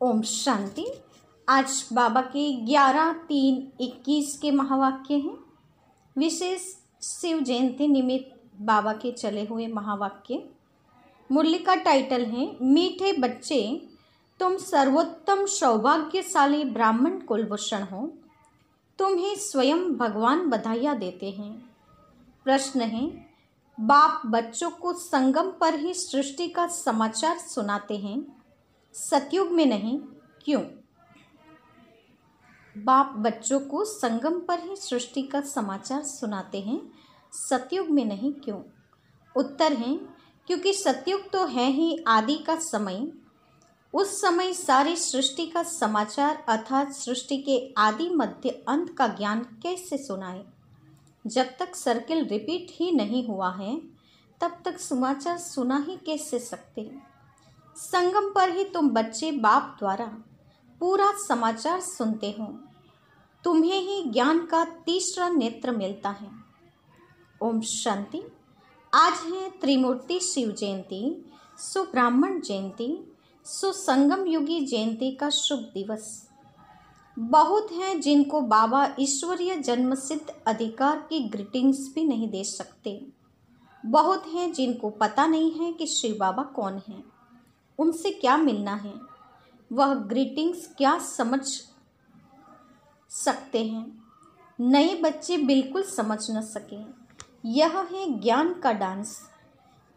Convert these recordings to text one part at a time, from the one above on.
ओम शांति। आज बाबा के 11/3/21 के महावाक्य हैं। विशेष शिव जयंती निमित्त बाबा के चले हुए महावाक्य। मुरली का टाइटल है मीठे बच्चे, तुम सर्वोत्तम सौभाग्यशाली ब्राह्मण कुलभूषण हो। तुम्हें स्वयं भगवान बधाइयाँ देते हैं। प्रश्न है, बाप बच्चों को संगम पर ही सृष्टि का समाचार सुनाते हैं, सतयुग में नहीं, क्यों? बाप बच्चों को संगम पर ही सृष्टि का समाचार सुनाते हैं, सतयुग में नहीं, क्यों? उत्तर है, क्योंकि सतयुग तो है ही आदि का समय। उस समय सारी सृष्टि का समाचार अर्थात सृष्टि के आदि मध्य अंत का ज्ञान कैसे सुनाए? जब तक सर्किल रिपीट ही नहीं हुआ है तब तक समाचार सुना ही कैसे सकते? संगम पर ही तुम बच्चे बाप द्वारा पूरा समाचार सुनते हो। तुम्हें ही ज्ञान का तीसरा नेत्र मिलता है। ओम शांति। आज है त्रिमूर्ति शिव जयंती, सुब्राह्मण जयंती, सुसंगम युगी जयंती का शुभ दिवस। बहुत हैं जिनको बाबा ईश्वरीय जन्मसिद्ध अधिकार की ग्रीटिंग्स भी नहीं दे सकते। बहुत हैं जिनको पता नहीं है कि शिव बाबा कौन है, उनसे क्या मिलना है, वह ग्रीटिंग्स क्या समझ सकते हैं। नए बच्चे बिल्कुल समझ न सके। यह है ज्ञान का डांस।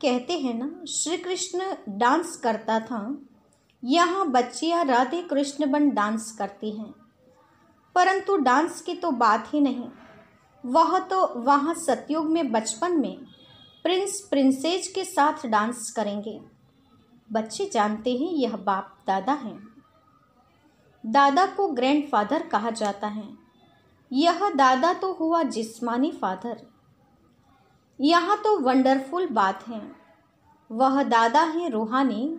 कहते हैं ना, श्री कृष्ण डांस करता था, यहाँ बच्चियाँ राधे कृष्ण बन डांस करती हैं। परंतु डांस की तो बात ही नहीं। वह तो वहाँ सतयुग में बचपन में प्रिंस प्रिंसेस के साथ डांस करेंगे। बच्चे जानते हैं यह बाप दादा हैं। दादा को ग्रैंडफादर कहा जाता है। यह दादा तो हुआ जिस्मानी फादर। यहाँ तो वंडरफुल बात है। वह दादा है रूहानी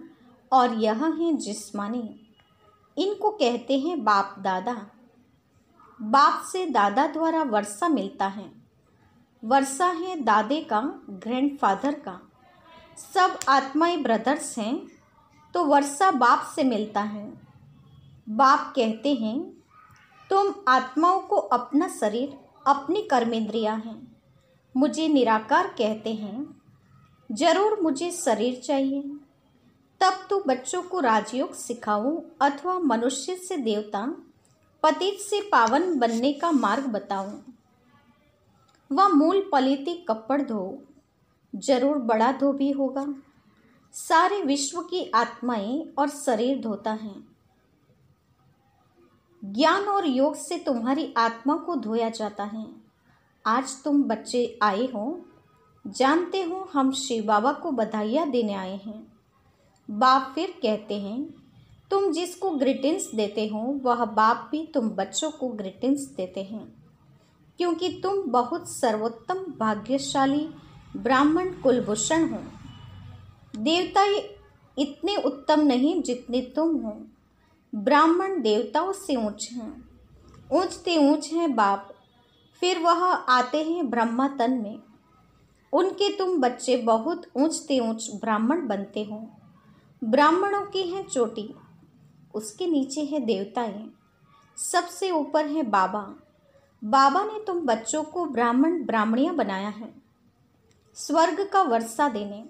और यह है जिस्मानी। इनको कहते हैं बाप दादा। बाप से दादा द्वारा वर्षा मिलता है। वर्षा है दादे का, ग्रैंडफादर का। सब आत्माएं ब्रदर्स हैं, तो वर्षा बाप से मिलता है। बाप कहते हैं, तुम आत्माओं को अपना शरीर, अपनी कर्मेंद्रियां हैं। मुझे निराकार कहते हैं, जरूर मुझे शरीर चाहिए। तब तो बच्चों को राजयोग सिखाऊं अथवा मनुष्य से देवता, पतित से पावन बनने का मार्ग बताऊं। वह मूल पलिती कपड़ धो, जरूर बड़ा धोबी होगा। सारे विश्व की आत्माएं और शरीर धोता है। ज्ञान और योग से तुम्हारी आत्मा को धोया जाता है। आज तुम बच्चे आए हो, जानते हो हम शिव बाबा को बधाइयाँ देने आए हैं। बाप फिर कहते हैं, तुम जिसको ग्रीटिंग्स देते हो वह बाप भी तुम बच्चों को ग्रीटिंग्स देते हैं, क्योंकि तुम बहुत सर्वोत्तम भाग्यशाली ब्राह्मण कुलभूषण हो। देवता इतने उत्तम नहीं जितने तुम हो। ब्राह्मण देवताओं से ऊंच हैं, ऊंचते ऊंच हैं बाप। फिर वह आते हैं ब्रह्मा तन में। उनके तुम बच्चे बहुत ऊंचते ऊंच ब्राह्मण बनते हो। ब्राह्मणों की है चोटी, उसके नीचे है देवताएं, सबसे ऊपर है बाबा। बाबा ने तुम बच्चों को ब्राह्मण ब्राह्मणियां बनाया है, स्वर्ग का वर्षा देने।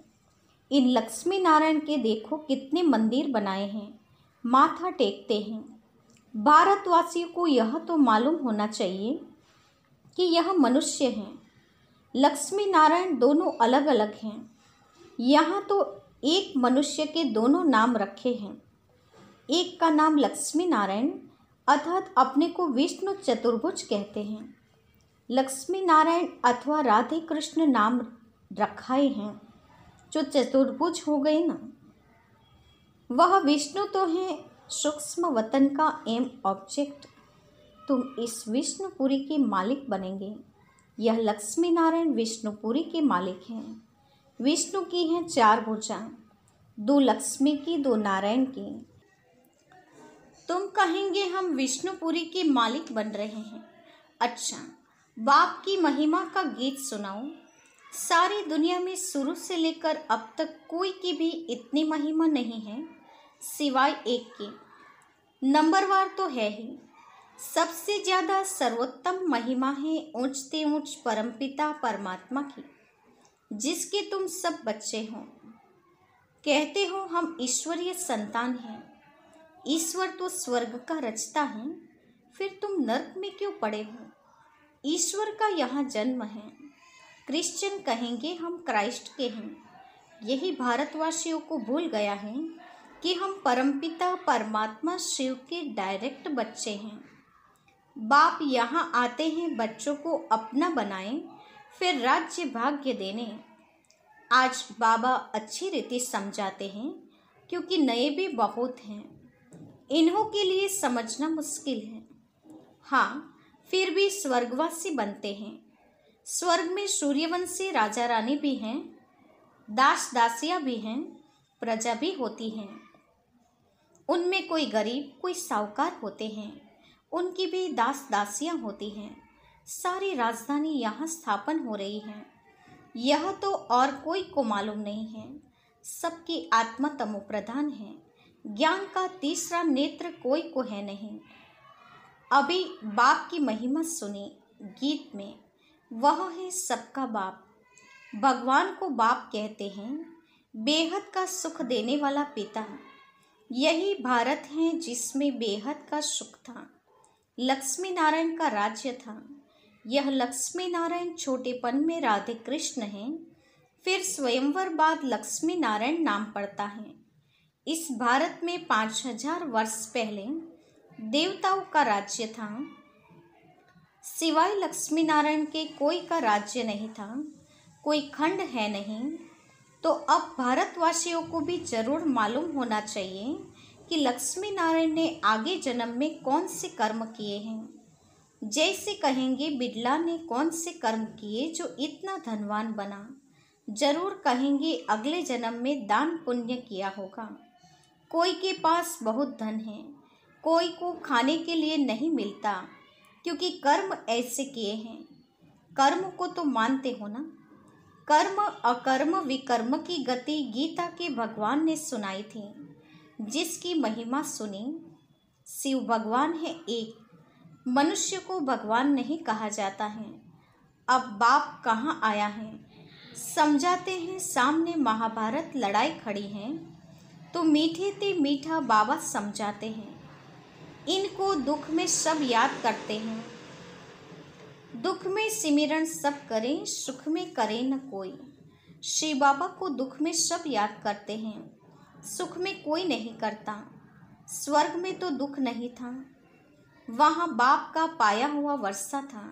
इन लक्ष्मी नारायण के देखो कितने मंदिर बनाए हैं, माथा टेकते हैं। भारतवासियों को यह तो मालूम होना चाहिए कि यह मनुष्य हैं। लक्ष्मी नारायण दोनों अलग अलग हैं। यहाँ तो एक मनुष्य के दोनों नाम रखे हैं। एक का नाम लक्ष्मी नारायण अर्थात अपने को विष्णु चतुर्भुज कहते हैं। लक्ष्मी नारायण अथवा राधे कृष्ण नाम रखाए हैं, जो चतुर्भुज हो गए ना। वह विष्णु तो है सूक्ष्म वतन का एम ऑब्जेक्ट। तुम इस विष्णुपुरी के मालिक बनेंगे। यह लक्ष्मी नारायण विष्णुपुरी के मालिक हैं। विष्णु की हैं 4 भुजा, 2 लक्ष्मी की, 2 नारायण की। तुम कहेंगे हम विष्णुपुरी के मालिक बन रहे हैं। अच्छा, बाप की महिमा का गीत सुनाओ। सारी दुनिया में शुरू से लेकर अब तक कोई की भी इतनी महिमा नहीं है, सिवाय एक की। नंबरवार तो है ही। सबसे ज्यादा सर्वोत्तम महिमा है ऊंचते ऊंच परमपिता परमात्मा की, जिसके तुम सब बच्चे हो। कहते हो हम ईश्वरीय संतान हैं। ईश्वर तो स्वर्ग का रचता है, फिर तुम नर्क में क्यों पड़े हो? ईश्वर का यहाँ जन्म है। क्रिश्चियन कहेंगे हम क्राइस्ट के हैं। यही भारतवासियों को भूल गया है कि हम परमपिता परमात्मा शिव के डायरेक्ट बच्चे हैं। बाप यहाँ आते हैं बच्चों को अपना बनाए, फिर राज्य भाग्य देने। आज बाबा अच्छी रीति समझाते हैं, क्योंकि नए भी बहुत हैं। इन्हों के लिए समझना मुश्किल है। हाँ, फिर भी स्वर्गवासी बनते हैं। स्वर्ग में सूर्यवंशी राजा रानी भी हैं, दास दासियाँ भी हैं, प्रजा भी होती हैं। उनमें कोई गरीब कोई साहूकार होते हैं, उनकी भी दास दासियाँ होती हैं। सारी राजधानी यहाँ स्थापन हो रही है। यह तो और कोई को मालूम नहीं है। सबकी आत्मा तमो प्रधान है। ज्ञान का तीसरा नेत्र कोई को है नहीं। अभी बाप की महिमा सुनी गीत में। वह है सबका बाप। भगवान को बाप कहते हैं, बेहद का सुख देने वाला पिता। यही भारत है जिसमें बेहद का सुख था। लक्ष्मी नारायण का राज्य था। यह लक्ष्मी नारायण छोटेपन में राधे कृष्ण हैं, फिर स्वयंवर बाद लक्ष्मी नारायण नाम पड़ता है। इस भारत में 5000 वर्ष पहले देवताओं का राज्य था। सिवाय लक्ष्मी नारायण के कोई का राज्य नहीं था, कोई खंड है नहीं। तो अब भारतवासियों को भी जरूर मालूम होना चाहिए कि लक्ष्मी नारायण ने आगे जन्म में कौन से कर्म किए हैं। जैसे कहेंगे बिड़ला ने कौन से कर्म किए जो इतना धनवान बना। जरूर कहेंगे अगले जन्म में दान पुण्य किया होगा। कोई के पास बहुत धन है, कोई को खाने के लिए नहीं मिलता, क्योंकि कर्म ऐसे किए हैं। कर्म को तो मानते हो ना। कर्म अकर्म विकर्म की गति गीता के भगवान ने सुनाई थी, जिसकी महिमा सुनी। शिव भगवान है एक, मनुष्य को भगवान नहीं कहा जाता है। अब बाप कहाँ आया है समझाते हैं। सामने महाभारत लड़ाई खड़ी है, तो मीठे ते मीठा बाबा समझाते हैं। इनको दुख में सब याद करते हैं। दुख में सिमरन सब करें, सुख में करे न कोई। श्री बाबा को दुख में सब याद करते हैं, सुख में कोई नहीं करता। स्वर्ग में तो दुख नहीं था, वहाँ बाप का पाया हुआ वर्षा था।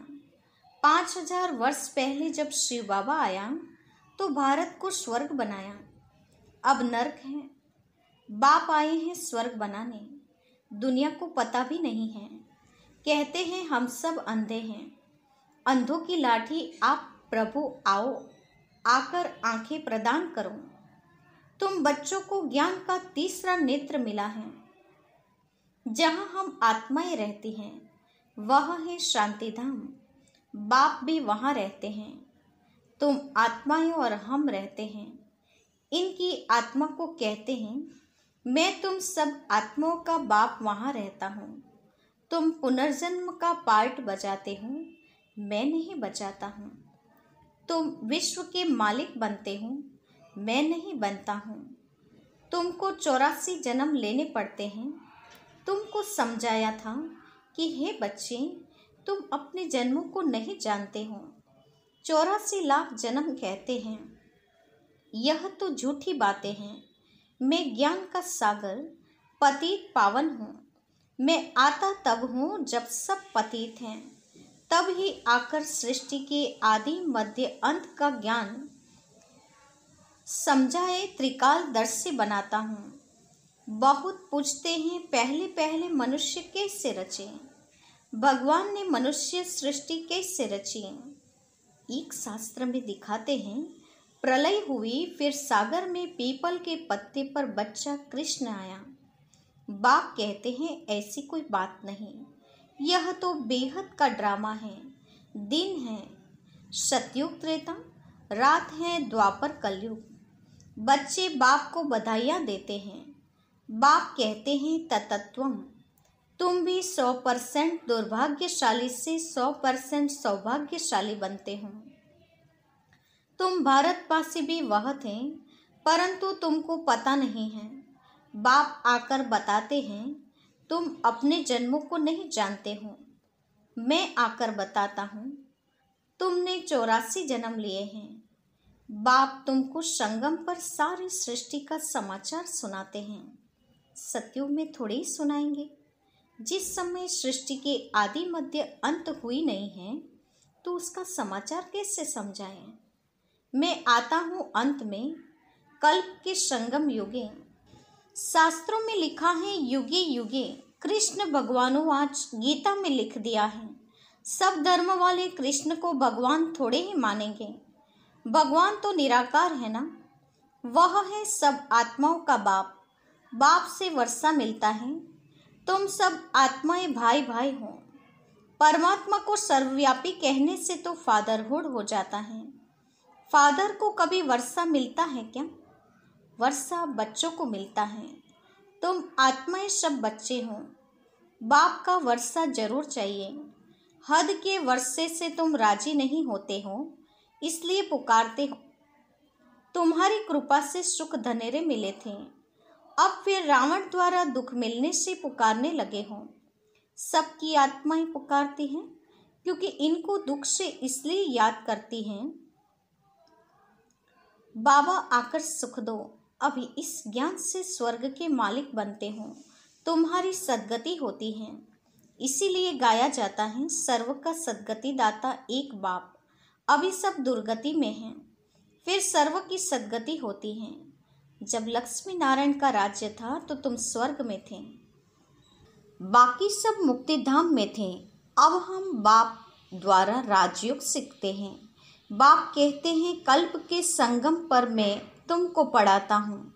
5000 वर्ष पहले जब शिव बाबा आया तो भारत को स्वर्ग बनाया। अब नर्क है। बाप आए हैं स्वर्ग बनाने। दुनिया को पता भी नहीं है। कहते हैं हम सब अंधे हैं। अंधों की लाठी आप प्रभु आओ, आकर आंखें प्रदान करो। तुम बच्चों को ज्ञान का तीसरा नेत्र मिला है। जहाँ हम आत्माएं रहती हैं वह है शांति धाम। बाप भी वहाँ रहते हैं। तुम आत्माएं और हम रहते हैं। इनकी आत्मा को कहते हैं मैं तुम सब आत्माओं का बाप वहाँ रहता हूँ। तुम पुनर्जन्म का पार्ट बजाते हो, मैं नहीं बजाता हूँ। तुम विश्व के मालिक बनते हो, मैं नहीं बनता हूँ। तुमको 84 जन्म लेने पड़ते हैं। तुमको समझाया था कि हे बच्चे, तुम अपने जन्मों को नहीं जानते हो। 84 लाख जन्म कहते हैं, यह तो झूठी बातें हैं। मैं ज्ञान का सागर पतित पावन हूँ। मैं आता तब हूँ जब सब पतित हैं, तब ही आकर सृष्टि के आदि मध्य अंत का ज्ञान समझाए त्रिकालदर्शी बनाता हूँ। बहुत पूछते हैं पहले पहले मनुष्य कैसे रचे, भगवान ने मनुष्य सृष्टि कैसे रची। एक शास्त्र में दिखाते हैं प्रलय हुई, फिर सागर में पीपल के पत्ते पर बच्चा कृष्ण आया। बाप कहते हैं ऐसी कोई बात नहीं, यह तो बेहद का ड्रामा है। दिन है सतयुग त्रेता, रात है द्वापर कलयुग। बच्चे बाप को बधाइयाँ देते हैं। बाप कहते हैं ततत्वम, तुम भी 100% दुर्भाग्यशाली से 100% सौभाग्यशाली बनते हो। तुम भारतवासी भी वह थे, परंतु तुमको पता नहीं है। बाप आकर बताते हैं, तुम अपने जन्मों को नहीं जानते हो। मैं आकर बताता हूँ, तुमने 84 जन्म लिए हैं। बाप तुमको संगम पर सारी सृष्टि का समाचार सुनाते हैं। सतयुग में थोड़ी सुनाएंगे। जिस समय सृष्टि के आदि मध्य अंत हुई नहीं है, तो उसका समाचार कैसे समझाएं। मैं आता हूँ अंत में, कल्प के संगम युगे। शास्त्रों में लिखा है युगे युगे। कृष्ण भगवानों आज गीता में लिख दिया है। सब धर्म वाले कृष्ण को भगवान थोड़े ही मानेंगे। भगवान तो निराकार है ना। वह है सब आत्माओं का बाप। बाप से वर्षा मिलता है। तुम सब आत्माएं भाई भाई हो। परमात्मा को सर्वव्यापी कहने से तो फादरहुड हो जाता है। फादर को कभी वर्षा मिलता है क्या? वर्षा बच्चों को मिलता है। तुम आत्माएं सब बच्चे हो। बाप का वर्षा जरूर चाहिए। हद के वर्षे से तुम राजी नहीं होते हो, इसलिए पुकारते हो। तुम्हारी कृपा से सुख धनेरे मिले थे, अब फिर रावण द्वारा दुख मिलने से पुकारने लगे हो। सबकी आत्माएं पुकारती हैं, क्योंकि इनको दुख से इसलिए याद करती हैं, बाबा आकर सुख दो। अभी इस ज्ञान से स्वर्ग के मालिक बनते हो, तुम्हारी सद्गति होती है। इसीलिए गाया जाता है, सर्व का सद्गति दाता एक बाप। अभी सब दुर्गति में हैं, फिर सर्व की सद्गति होती है। जब लक्ष्मी नारायण का राज्य था तो तुम स्वर्ग में थे, बाकी सब मुक्ति धाम में थे। अब हम बाप द्वारा राजयोग सीखते हैं। बाप कहते हैं, कल्प के संगम पर मैं तुमको पढ़ाता हूँ,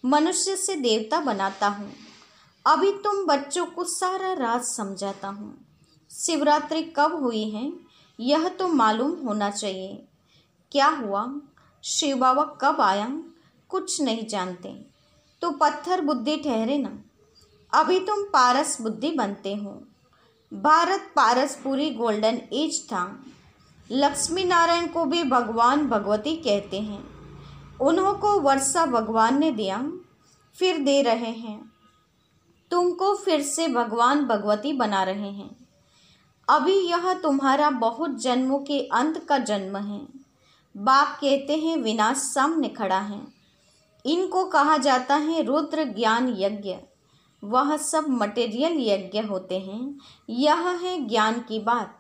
मनुष्य से देवता बनाता हूँ। अभी तुम बच्चों को सारा राज समझाता हूँ। शिवरात्रि कब हुई है यह तो मालूम होना चाहिए। क्या हुआ, शिव बाबा कब आया, कुछ नहीं जानते तो पत्थर बुद्धि ठहरे ना। अभी तुम पारस बुद्धि बनते हो। भारत पारसपुरी गोल्डन एज था। लक्ष्मी नारायण को भी भगवान भगवती कहते हैं। उन्हों को वर्षा भगवान ने दिया, फिर दे रहे हैं। तुमको फिर से भगवान भगवती बना रहे हैं। अभी यह तुम्हारा बहुत जन्मों के अंत का जन्म है। बाप कहते हैं, विनाश सामने खड़ा है। इनको कहा जाता है रुद्र ज्ञान यज्ञ। वह सब मटेरियल यज्ञ होते हैं। यह है ज्ञान की बात।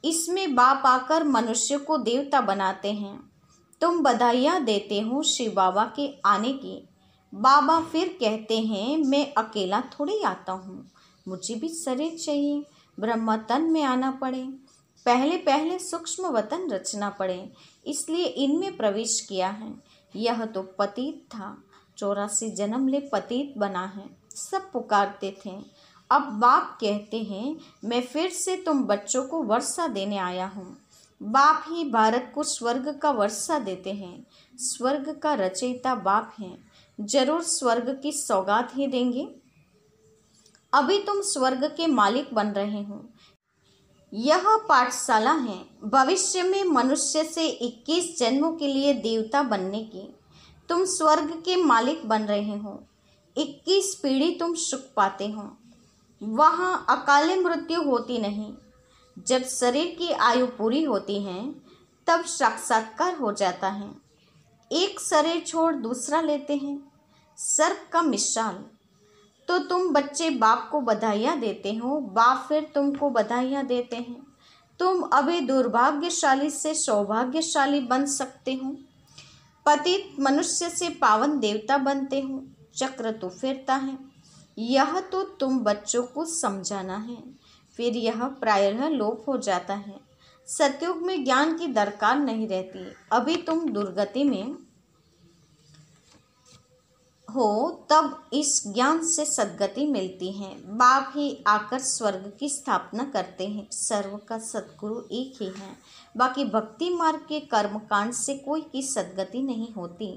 इसमें बाप आकर मनुष्य को देवता बनाते हैं। तुम बधाइयाँ देते हो शिव बाबा के आने की। बाबा फिर कहते हैं, मैं अकेला थोड़ी आता हूँ, मुझे भी शरीर चाहिए। ब्रह्म तन में आना पड़े, पहले पहले सूक्ष्म वतन रचना पड़े, इसलिए इनमें प्रवेश किया है। यह तो पतित था, 84 जन्म ले पतित बना है। सब पुकारते थे। अब बाप कहते हैं, मैं फिर से तुम बच्चों को वर्षा देने आया हूँ। बाप ही भारत को स्वर्ग का वर्षा देते हैं। स्वर्ग का रचयिता बाप हैं, जरूर स्वर्ग की सौगात ही देंगे। अभी तुम स्वर्ग के मालिक बन रहे हो। यह पाठशाला है भविष्य में मनुष्य से 21 जन्मों के लिए देवता बनने की। तुम स्वर्ग के मालिक बन रहे हो। 21 पीढ़ी तुम सुख पाते हो। वहाँ अकाले मृत्यु होती नहीं। जब शरीर की आयु पूरी होती है तब साक्षात्कार हो जाता है। एक शरीर छोड़ दूसरा लेते हैं, सर्प का मिसाल। तो तुम बच्चे बाप को बधाइयाँ देते हो, बाप फिर तुमको बधाइयाँ देते हैं। तुम अभी दुर्भाग्यशाली से सौभाग्यशाली बन सकते हो। पतित मनुष्य से पावन देवता बनते हो। चक्र तो फिरता है। यह तो तुम बच्चों को समझाना है, फिर यह प्रायः लोप हो जाता है। सतयुग में ज्ञान की दरकार नहीं रहती। अभी तुम दुर्गति में हो, तब इस ज्ञान से सद्गति मिलती है। बाप ही आकर स्वर्ग की स्थापना करते हैं। सर्व का सद्गुरु एक ही है। बाकी भक्ति मार्ग के कर्मकांड से कोई की सद्गति नहीं होती।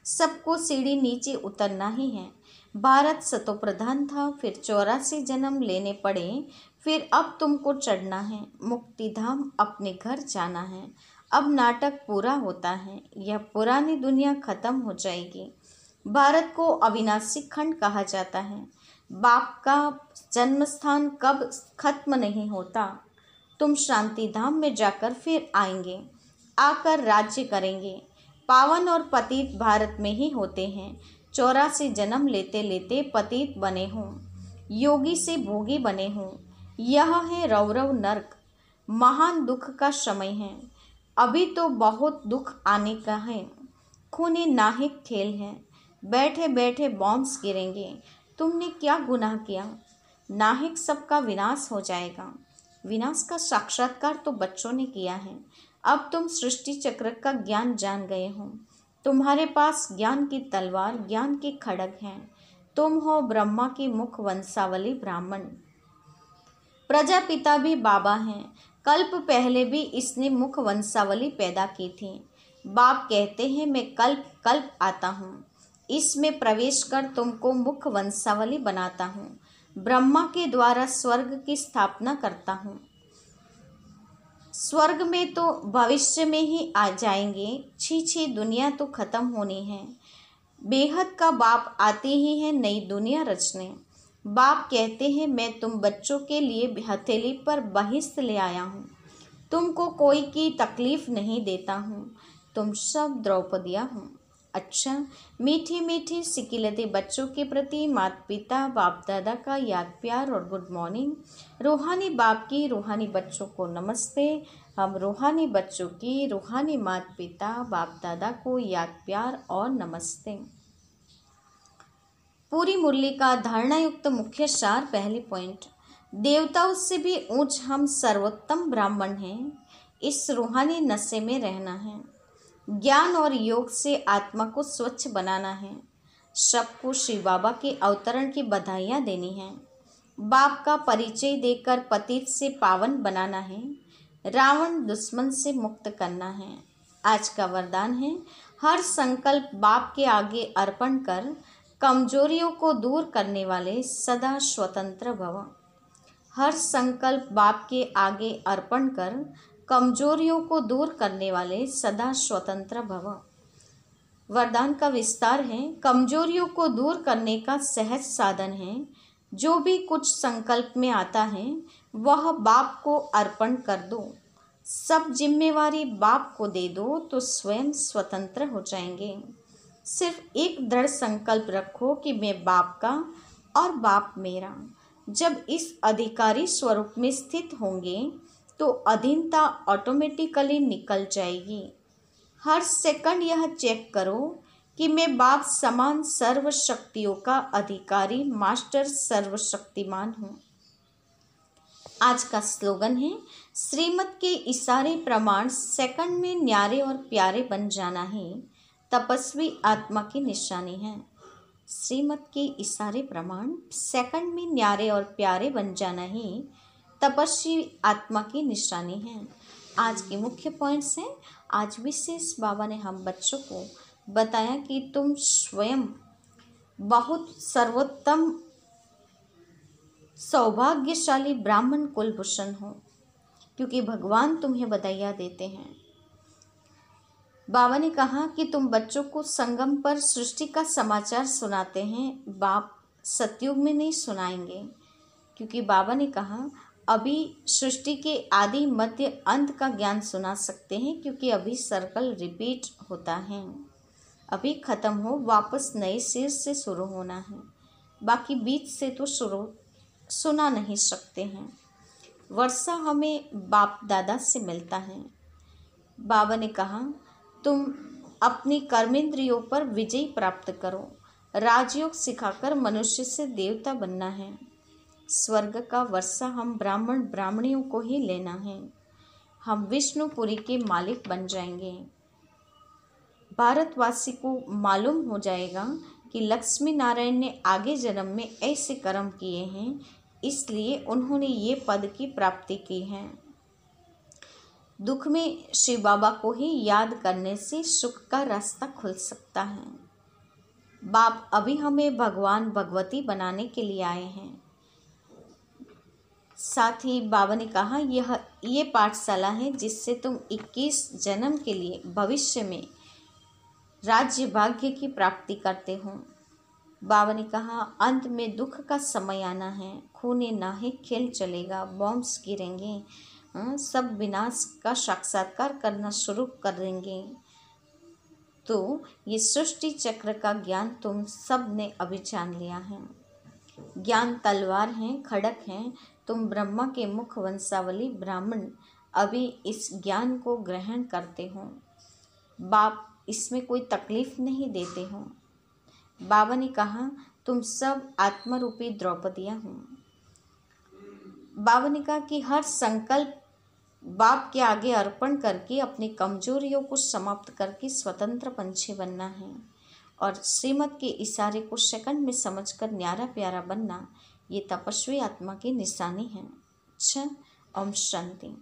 सबको सीढ़ी नीचे उतरना ही है। भारत सतोप्रधान था, फिर 84 जन्म लेने पड़े, फिर अब तुमको चढ़ना है, मुक्ति धाम अपने घर जाना है। अब नाटक पूरा होता है, यह पुरानी दुनिया खत्म हो जाएगी। भारत को अविनाशी खंड कहा जाता है। बाप का जन्म स्थान कब खत्म नहीं होता। तुम शांति धाम में जाकर फिर आएंगे, आकर राज्य करेंगे। पावन और पतित भारत में ही होते हैं। 84 जन्म लेते लेते पतित बने हों, योगी से भोगी बने हों। यह है रौरव नरक, महान दुख का समय है। अभी तो बहुत दुख आने का है। खूनी नाहिक खेल है, बैठे बैठे बॉम्ब्स गिरेंगे। तुमने क्या गुनाह किया? नाहिक सबका विनाश हो जाएगा। विनाश का साक्षात्कार तो बच्चों ने किया है। अब तुम सृष्टि चक्र का ज्ञान जान गए हो। तुम्हारे पास ज्ञान की तलवार, ज्ञान के खड्ग हैं। तुम हो ब्रह्मा की मुख वंशावली ब्राह्मण। प्रजापिता भी बाबा हैं। कल्प पहले भी इसने मुख वंशावली पैदा की थी। बाप कहते हैं मैं कल्प कल्प आता हूँ, इसमें प्रवेश कर तुमको मुख वंशावली बनाता हूँ। ब्रह्मा के द्वारा स्वर्ग की स्थापना करता हूँ। स्वर्ग में तो भविष्य में ही आ जाएंगे। छी छी, दुनिया तो खत्म होनी है। बेहद का बाप आते ही है नई दुनिया रचने। बाप कहते हैं मैं तुम बच्चों के लिए हथेली पर बहिष्ठ ले आया हूँ। तुमको कोई की तकलीफ नहीं देता हूँ। तुम सब द्रौपदिया हो। अच्छा, मीठी मीठी सिकिलते बच्चों के प्रति माता पिता बाप दादा का याद प्यार और गुड मॉर्निंग। रूहानी बाप की रूहानी बच्चों को नमस्ते। हम रूहानी बच्चों की रूहानी माता पिता बाप दादा को याद प्यार और नमस्ते। पूरी मुरली का धारणा युक्त मुख्य सार। पहली पॉइंट, देवताओं से भी ऊंच हम सर्वोत्तम ब्राह्मण हैं। इस रूहानी नशे में रहना है। ज्ञान और योग से आत्मा को स्वच्छ बनाना है। सबको शिव बाबा के अवतरण की बधाइयाँ देनी हैं। बाप का परिचय देकर पतित से पावन बनाना है। रावण दुश्मन से मुक्त करना है। आज का वरदान है, हर संकल्प बाप के आगे अर्पण कर कमजोरियों को दूर करने वाले सदा स्वतंत्र भव। हर संकल्प बाप के आगे अर्पण कर कमजोरियों को दूर करने वाले सदा स्वतंत्र भव। वरदान का विस्तार है, कमजोरियों को दूर करने का सहज साधन है। जो भी कुछ संकल्प में आता है वह बाप को अर्पण कर दो। सब जिम्मेवारी बाप को दे दो तो स्वयं स्वतंत्र हो जाएंगे। सिर्फ एक दृढ़ संकल्प रखो कि मैं बाप का और बाप मेरा। जब इस अधिकारी स्वरूप में स्थित होंगे तो अधीनता ऑटोमेटिकली निकल जाएगी। हर सेकंड यह चेक करो कि मैं बाप समान सर्व शक्तियों का अधिकारी मास्टर सर्वशक्तिमान हूँ। आज का स्लोगन है, श्रीमत के इशारे प्रमाण सेकंड में न्यारे और प्यारे बन जाना ही तपस्वी आत्मा की निशानी है। श्रीमत के इशारे प्रमाण सेकंड में न्यारे और प्यारे बन जाना ही तपस्वी आत्मा की निशानी है। आज के मुख्य पॉइंट्स हैं। आज विशेष बाबा ने हम बच्चों को बताया कि तुम स्वयं बहुत सर्वोत्तम सौभाग्यशाली ब्राह्मण कुलभूषण हो, क्योंकि भगवान तुम्हें बधाइयाँ देते हैं। बाबा ने कहा कि तुम बच्चों को संगम पर सृष्टि का समाचार सुनाते हैं। बाप सतयुग में नहीं सुनाएंगे, क्योंकि बाबा ने कहा अभी सृष्टि के आदि मध्य अंत का ज्ञान सुना सकते हैं, क्योंकि अभी सर्कल रिपीट होता है। अभी ख़त्म हो, वापस नए सिर से शुरू होना है। बाकी बीच से तो शुरू सुना नहीं सकते हैं। वर्षा हमें बाप दादा से मिलता है। बाबा ने कहा तुम अपनी कर्मेंद्रियों पर विजय प्राप्त करो। राजयोग सिखाकर मनुष्य से देवता बनना है। स्वर्ग का वर्षा हम ब्राह्मण ब्राह्मणियों को ही लेना है। हम विष्णुपुरी के मालिक बन जाएंगे। भारतवासी को मालूम हो जाएगा कि लक्ष्मी नारायण ने आगे जन्म में ऐसे कर्म किए हैं, इसलिए उन्होंने ये पद की प्राप्ति की है। दुख में शिव बाबा को ही याद करने से सुख का रास्ता खुल सकता है। बाप अभी हमें भगवान भगवती बनाने के लिए आए हैं। साथ ही बाबा ने कहा ये पाठशाला है जिससे तुम 21 जन्म के लिए भविष्य में राज्य भाग्य की प्राप्ति करते हो। बाबा ने कहा अंत में दुख का समय आना है, खूने नाहे खेल चलेगा, बॉम्ब्स गिरेंगे, सब विनाश का साक्षात्कार करना शुरू कर देंगे। तो ये सृष्टि चक्र का ज्ञान तुम सब ने अभी जान लिया है। ज्ञान तलवार है, खड़क है। तुम ब्रह्मा के मुख वंशावली ब्राह्मण अभी इस ज्ञान को ग्रहण करते हो। बाप इसमें कोई तकलीफ नहीं देते हो। बाबा ने कहा तुम सब आत्मरूपी द्रौपदियाँ हो। बाबा ने कहा कि हर संकल्प बाप के आगे अर्पण करके अपनी कमजोरियों को समाप्त करके स्वतंत्र पंछी बनना है और श्रीमत के इशारे को सेकंड में समझकर न्यारा प्यारा बनना, ये तपस्वी आत्मा की निशानी है। अच्छा, ओम शांति।